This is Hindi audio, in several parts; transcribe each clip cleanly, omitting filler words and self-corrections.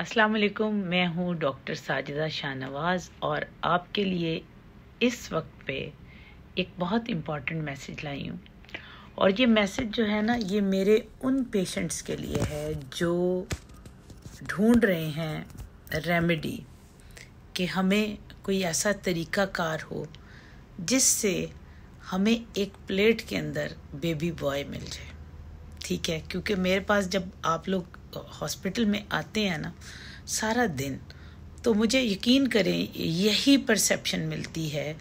अस्सलाम वालेकुम। मैं हूँ डॉक्टर साजिदा शाहनवाज और आपके लिए इस वक्त पे एक बहुत इम्पॉर्टेंट मैसेज लाई हूँ। और ये मैसेज जो है ना, ये मेरे उन पेशेंट्स के लिए है जो ढूंढ रहे हैं रेमेडी कि हमें कोई ऐसा तरीक़ाकार हो जिससे हमें एक प्लेट के अंदर बेबी बॉय मिल जाए। ठीक है, क्योंकि मेरे पास जब आप लोग हॉस्पिटल में आते हैं ना सारा दिन, तो मुझे यकीन करें यही परसेप्शन मिलती है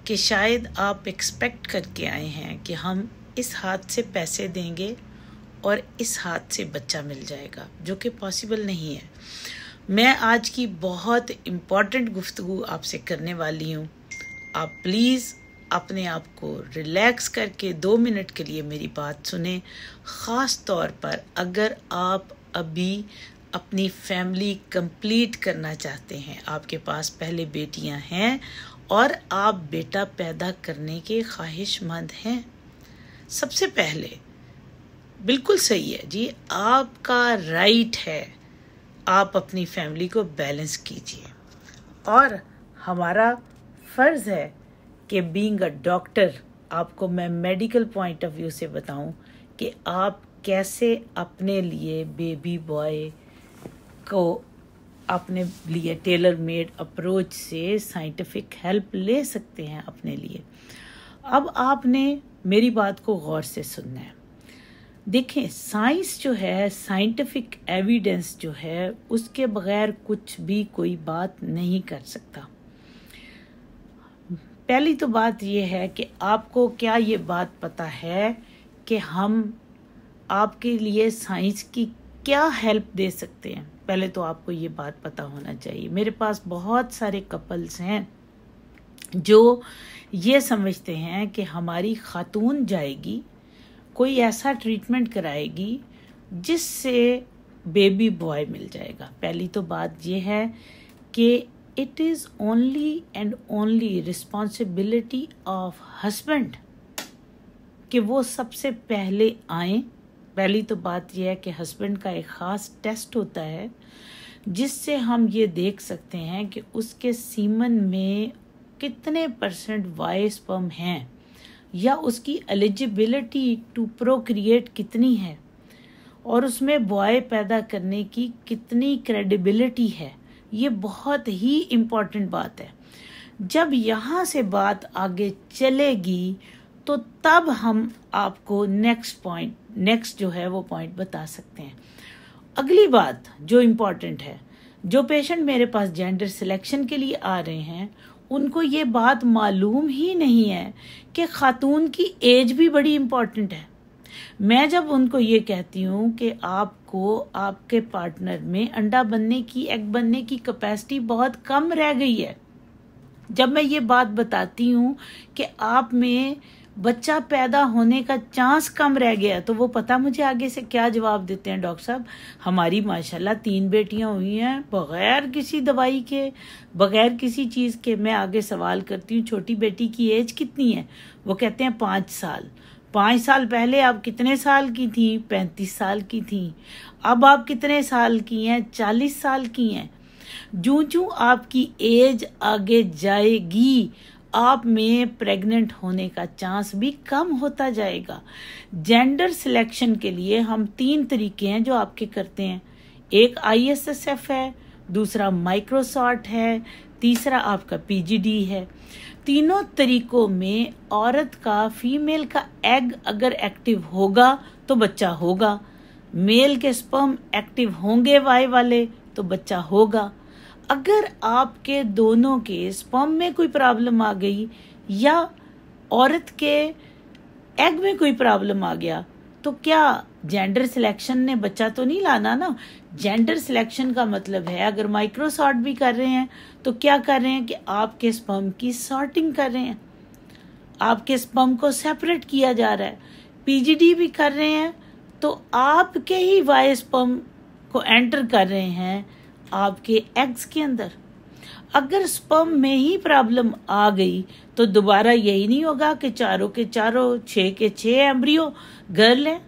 कि शायद आप एक्सपेक्ट करके आए हैं कि हम इस हाथ से पैसे देंगे और इस हाथ से बच्चा मिल जाएगा, जो कि पॉसिबल नहीं है। मैं आज की बहुत इम्पॉर्टेंट गुफ्तगू आपसे करने वाली हूँ। आप प्लीज़ अपने आप को रिलैक्स करके 2 मिनट के लिए मेरी बात सुने। ख़ास तौर पर अगर आप अभी अपनी फैमिली कंप्लीट करना चाहते हैं, आपके पास पहले बेटियां हैं और आप बेटा पैदा करने के ख्वाहिशमंद हैं। सबसे पहले बिल्कुल सही है जी, आपका राइट है, आप अपनी फैमिली को बैलेंस कीजिए। और हमारा फ़र्ज़ है कि बीइंग अ डॉक्टर आपको मैं मेडिकल पॉइंट ऑफ व्यू से बताऊं कि आप कैसे अपने लिए बेबी बॉय को अपने लिए टेलर मेड अप्रोच से साइंटिफिक हेल्प ले सकते हैं अपने लिए। अब आपने मेरी बात को गौर से सुनना है। देखें, साइंस जो है, साइंटिफिक एविडेंस जो है, उसके बगैर कुछ भी कोई बात नहीं कर सकता। पहली तो बात यह है कि आपको क्या ये बात पता है कि हम आपके लिए साइंस की क्या हेल्प दे सकते हैं। पहले तो आपको ये बात पता होना चाहिए। मेरे पास बहुत सारे कपल्स हैं जो ये समझते हैं कि हमारी खातून जाएगी, कोई ऐसा ट्रीटमेंट कराएगी जिससे बेबी बॉय मिल जाएगा। पहली तो बात ये है कि it is only and only responsibility of husband कि वो सबसे पहले आए। पहली तो बात यह है कि हस्बैंड का एक ख़ास टेस्ट होता है जिससे हम ये देख सकते हैं कि उसके सीमन में कितने % वाई स्पर्म हैं या उसकी एलिजिबिलिटी टू प्रोक्रिएट कितनी है और उसमें बॉय पैदा करने की कितनी क्रेडिबिलिटी है। ये बहुत ही इम्पॉर्टेंट बात है। जब यहाँ से बात आगे चलेगी तो तब हम आपको नेक्स्ट जो है वो पॉइंट बता सकते हैं। अगली बात जो इम्पॉर्टेंट है, जो पेशेंट मेरे पास जेंडर सिलेक्शन के लिए आ रहे हैं उनको ये बात मालूम ही नहीं है कि खातून की एज भी बड़ी इम्पॉर्टेंट है। मैं जब उनको ये कहती हूँ कि आपको आपके पार्टनर में अंडा बनने की, एग बनने की कैपेसिटी बहुत कम रह गई है, जब मैं ये बात बताती हूँ कि आप में बच्चा पैदा होने का चांस कम रह गया, तो वो पता मुझे आगे से क्या जवाब देते हैं, डॉक्टर साहब हमारी माशाल्लाह 3 बेटियां हुई हैं बगैर किसी दवाई के, बगैर किसी चीज़ के। मैं आगे सवाल करती हूँ छोटी बेटी की एज कितनी है, वो कहते हैं 5 साल। 5 साल पहले आप कितने साल की थी? 35 साल की थी। अब आप कितने साल की हैं? 40 साल की हैं। जूं आपकी एज आगे जाएगी आप में प्रेग्नेंट होने का चांस भी कम होता जाएगा। जेंडर सिलेक्शन के लिए हम 3 तरीके हैं जो आपके करते हैं। एक ISSF है, दूसरा माइक्रोसॉट है, तीसरा आपका PGD है। तीनों तरीकों में औरत का, फीमेल का एग अगर एक्टिव होगा तो बच्चा होगा, मेल के स्पर्म एक्टिव होंगे वाई वाले तो बच्चा होगा। अगर आपके दोनों के स्पर्म में कोई प्रॉब्लम आ गई या औरत के एग में कोई प्रॉब्लम आ गया तो क्या जेंडर सिलेक्शन ने बच्चा तो नहीं लाना ना। जेंडर सिलेक्शन का मतलब है अगर माइक्रोसॉर्ट भी कर रहे हैं तो क्या कर रहे हैं कि आपके स्पर्म की सॉर्टिंग कर रहे हैं, आपके स्पर्म को सेपरेट किया जा रहा है। PGD भी कर रहे हैं तो आपके ही वाई स्पर्म को एंटर कर रहे हैं आपके एग्स के अंदर। अगर स्पर्म में ही प्रॉब्लम आ गई तो दोबारा यही नहीं होगा कि चारों के चारों 6 के 6 एम्ब्रियो गर्ल हैं।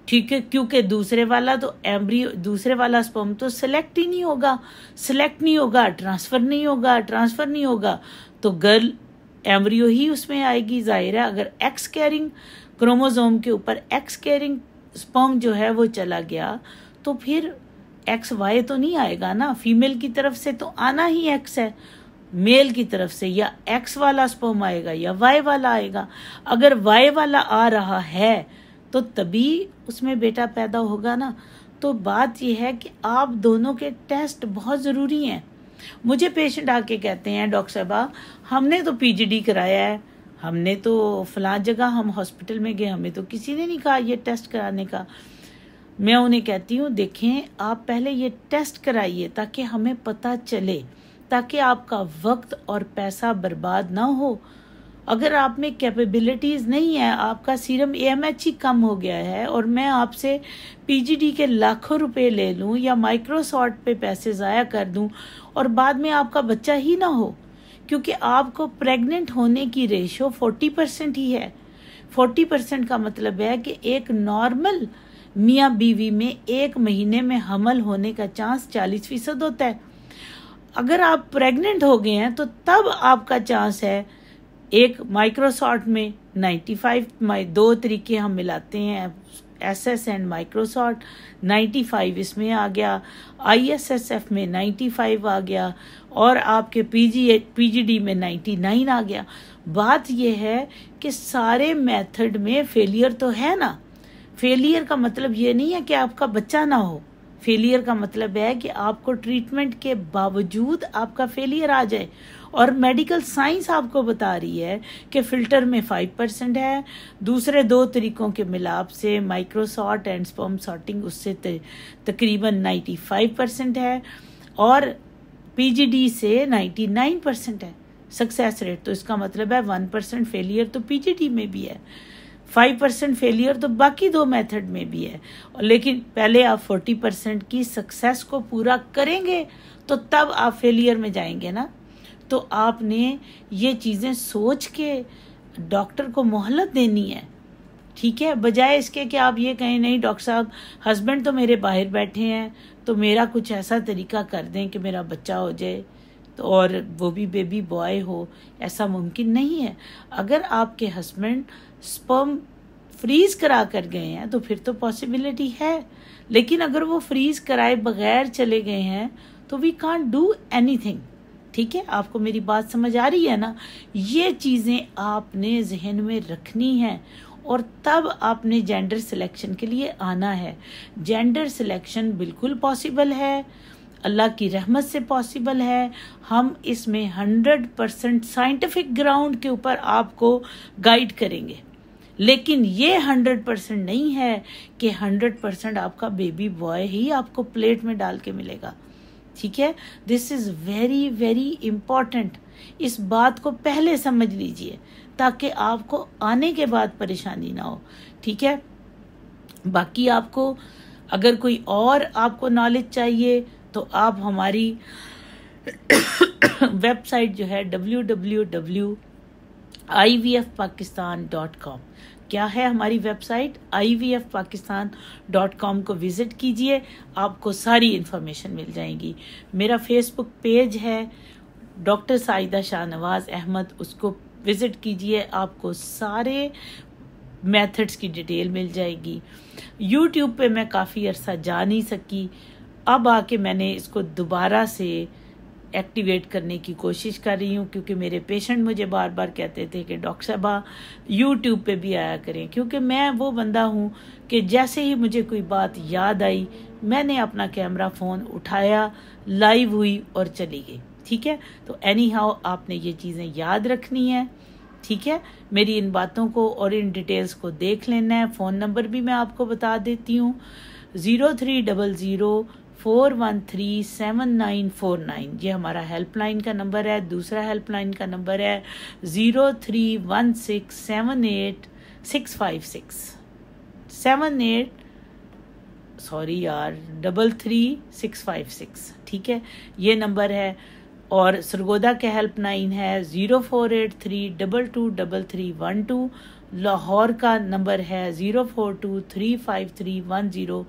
ठीक है, क्योंकि दूसरे वाला स्पर्म तो सिलेक्ट ही नहीं होगा, ट्रांसफर नहीं होगा, तो गर्ल एम्ब्रियो ही उसमें आएगी। जाहिर है अगर एक्स कैरिंग क्रोमोसोम के ऊपर एक्स कैरिंग स्पर्म जो है वो चला गया तो फिर एक्स वाई तो नहीं आएगा ना, फीमेल की तरफ से तो आना ही एक्स है, मेल की तरफ से या एक्स वाला स्पर्म आएगा या वाई वाला आएगा। अगर वाई वाला आ रहा है तो तभी उसमें बेटा पैदा होगा ना। तो बात यह है कि आप दोनों के टेस्ट बहुत ज़रूरी हैं। मुझे पेशेंट आके कहते हैं डॉक्टर साहबा हमने तो पीजीडी कराया है, हमने तो फलां जगह हम हॉस्पिटल में गए, हमें तो किसी ने नहीं कहा ये टेस्ट कराने का। मैं उन्हें कहती हूँ देखें आप पहले ये टेस्ट कराइए ताकि हमें पता चले, ताकि आपका वक्त और पैसा बर्बाद ना हो। अगर आप में कैपेबिलिटीज़ नहीं है, आपका सीरम AMH ही कम हो गया है और मैं आपसे पीजीडी के लाखों रुपए ले लूं या माइक्रोसॉफ्ट पे पैसे ज़ाया कर दूं और बाद में आपका बच्चा ही ना हो, क्योंकि आपको प्रेग्नेंट होने की रेशो 40% ही है। 40% का मतलब है कि एक नॉर्मल मियाँ बीवी में 1 महीने में हमल होने का चांस 40% होता है। अगर आप प्रेग्नेंट हो गए हैं तो तब आपका चांस है, एक माइक्रोसॉफ्ट में 95, 2 तरीके हम मिलाते हैं, SS एंड माइक्रोसॉफ्ट, 95 इसमें आ गया, ISSF में 95 आ गया और आपके PGD में 99 आ गया। बात यह है कि सारे मेथड में फेलियर तो है ना। फेलियर का मतलब ये नहीं है कि आपका बच्चा ना हो, फेलियर का मतलब है कि आपको ट्रीटमेंट के बावजूद आपका फेलियर आ जाए। और मेडिकल साइंस आपको बता रही है कि फिल्टर में 5% है, दूसरे 2 तरीकों के मिलाप से माइक्रोसॉर्ट एंड स्पर्म सॉर्टिंग उससे तकरीबन 95% है और पीजीडी से 99% है सक्सेस रेट। तो इसका मतलब है 1% फेलियर तो पीजीडी में भी है, 5% फेलियर तो बाकी 2 मेथड में भी है। लेकिन पहले आप 40% की सक्सेस को पूरा करेंगे तो तब आप फेलियर में जाएंगे ना। तो आपने ये चीज़ें सोच के डॉक्टर को मोहलत देनी है, ठीक है, बजाय इसके कि आप ये कहें नहीं डॉक्टर साहब हस्बैंड तो मेरे बाहर बैठे हैं तो मेरा कुछ ऐसा तरीका कर दें कि मेरा बच्चा हो जाए, तो और वो भी बेबी बॉय हो। ऐसा मुमकिन नहीं है। अगर आपके हस्बैंड स्पर्म फ्रीज करा कर गए हैं तो फिर तो पॉसिबिलिटी है, लेकिन अगर वो फ्रीज कराए बगैर चले गए हैं तो वी कांट डू एनीथिंग। ठीक है, आपको मेरी बात समझ आ रही है ना। ये चीज़ें आपने जहन में रखनी है और तब आपने जेंडर सिलेक्शन के लिए आना है। जेंडर सिलेक्शन बिल्कुल पॉसिबल है, अल्लाह की रहमत से पॉसिबल है। हम इसमें 100% साइंटिफिक ग्राउंड के ऊपर आपको गाइड करेंगे, लेकिन ये 100% नहीं है कि 100% आपका बेबी बॉय ही आपको प्लेट में डाल के मिलेगा। ठीक है, this is very very important. इस बात को पहले समझ लीजिए ताकि आपको आने के बाद परेशानी ना हो। ठीक है, बाकी आपको अगर कोई और आपको नॉलेज चाहिए तो आप हमारी वेबसाइट जो है www.ivfpakistan.com, क्या है हमारी वेबसाइट ivfpakistan.com को विजिट कीजिए, आपको सारी इन्फॉर्मेशन मिल जाएगी। मेरा फेसबुक पेज है डॉक्टर साइदा शाहनवाज अहमद, उसको विजिट कीजिए, आपको सारे मेथड्स की डिटेल मिल जाएगी। यूट्यूब पे मैं काफ़ी अरसा जा नहीं सकी, अब आके मैंने इसको दोबारा से एक्टिवेट करने की कोशिश कर रही हूँ, क्योंकि मेरे पेशेंट मुझे बार बार कहते थे कि डॉक्टर साहबा यूट्यूब पे भी आया करें, क्योंकि मैं वो बंदा हूँ कि जैसे ही मुझे कोई बात याद आई मैंने अपना कैमरा फ़ोन उठाया, लाइव हुई और चली गई। ठीक है, तो एनी हाउ आपने ये चीज़ें याद रखनी है। ठीक है, मेरी इन बातों को और इन डिटेल्स को देख लेना है। फ़ोन नंबर भी मैं आपको बता देती हूँ, 0300-413-7949, ये हमारा हेल्पलाइन का नंबर है। दूसरा हेल्पलाइन का नंबर है 3356 ठीक है, ये नंबर है। और सरगोदा के हेल्पलाइन है 0483223312, लाहौर का नंबर है 04235310